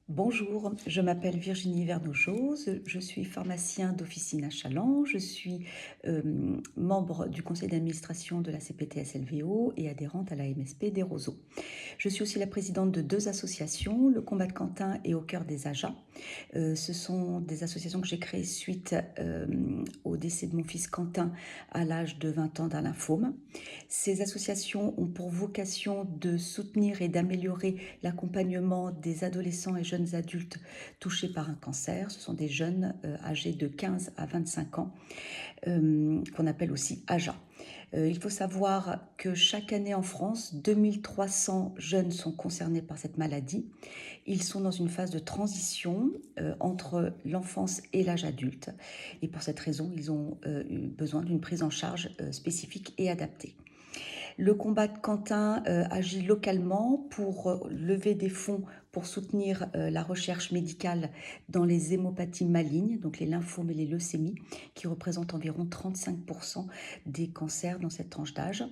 Bonjour, je m'appelle Virginie Vernochose, je suis pharmacien d'officine à Châlons, je suis membre du conseil d'administration de la CPTS LVO et adhérente à la MSP des Roseaux. Je suis aussi la présidente de deux associations, le Combat de Quentin et Au cœur des Ajas. Ce sont des associations que j'ai créées suite au décès de mon fils Quentin à l'âge de 20 ans d'un lymphome. Ces associations ont pour vocation de soutenir et d'améliorer l'accompagnement des adolescents et jeunes adultes touchés par un cancer. Ce sont des jeunes âgés de 15 à 25 ans qu'on appelle aussi AJA. Il faut savoir que chaque année en France, 2300 jeunes sont concernés par cette maladie. Ils sont dans une phase de transition entre l'enfance et l'âge adulte. Et pour cette raison, ils ont eu besoin d'une prise en charge spécifique et adaptée. Le combat de Quentin agit localement pour lever des fonds pour soutenir la recherche médicale dans les hémopathies malignes, donc les lymphomes et les leucémies, qui représentent environ 35% des cancers dans cette tranche d'âge.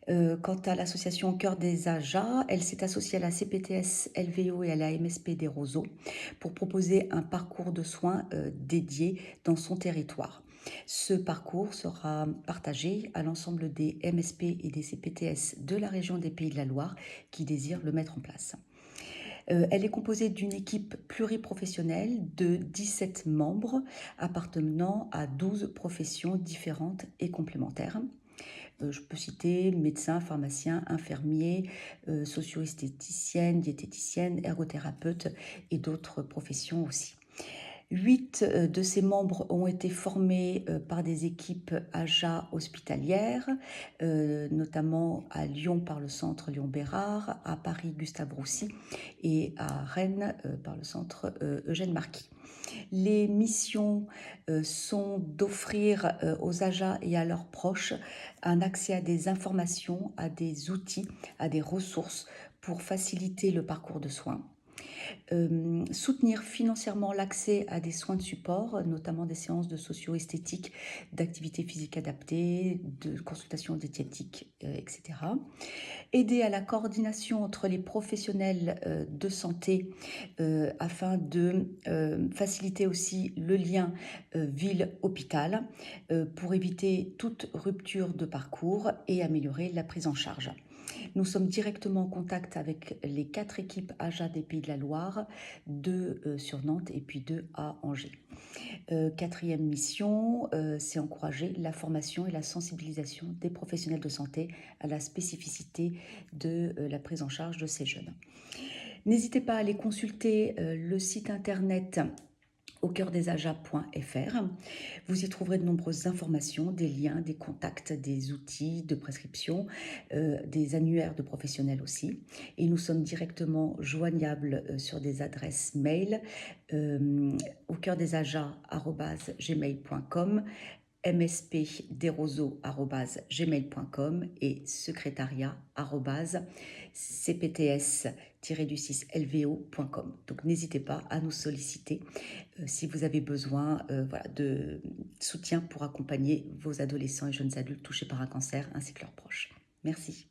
Quant à l'association Cœur des Ajas, elle s'est associée à la CPTS LVO et à la MSP des Roseaux pour proposer un parcours de soins dédié dans son territoire. Ce parcours sera partagé à l'ensemble des MSP et des CPTS de la région des Pays de la Loire qui désirent le mettre en place. Elle est composée d'une équipe pluriprofessionnelle de 17 membres appartenant à 12 professions différentes et complémentaires. Je peux citer médecins, pharmaciens, infirmiers, socio-esthéticiennes, diététiciennes, ergothérapeutes et d'autres professions aussi. 8 de ces membres ont été formés par des équipes AJA hospitalières, notamment à Lyon par le centre Lyon-Bérard, à Paris Gustave Roussy et à Rennes par le centre Eugène Marquis. Les missions sont d'offrir aux AJA et à leurs proches un accès à des informations, à des outils, à des ressources pour faciliter le parcours de soins. Soutenir financièrement l'accès à des soins de support, notamment des séances de socio-esthétique, d'activité physique adaptée, de consultation diététique, etc. Aider à la coordination entre les professionnels de santé afin de faciliter aussi le lien ville-hôpital pour éviter toute rupture de parcours et améliorer la prise en charge. Nous sommes directement en contact avec les 4 équipes AJA des Pays de la Loire, 2 sur Nantes et puis 2 à Angers. Quatrième mission, c'est encourager la formation et la sensibilisation des professionnels de santé à la spécificité de la prise en charge de ces jeunes. N'hésitez pas à aller consulter le site internet aucoeurdesajas.fr. Vous y trouverez de nombreuses informations, des liens, des contacts, des outils de prescription, des annuaires de professionnels aussi. Et nous sommes directement joignables sur des adresses mail aucoeurdesajas@gmail.com, mspdesroseaux@gmail.com et secrétariat@cpts-lvo.com. Donc n'hésitez pas à nous solliciter si vous avez besoin de soutien pour accompagner vos adolescents et jeunes adultes touchés par un cancer ainsi que leurs proches. Merci.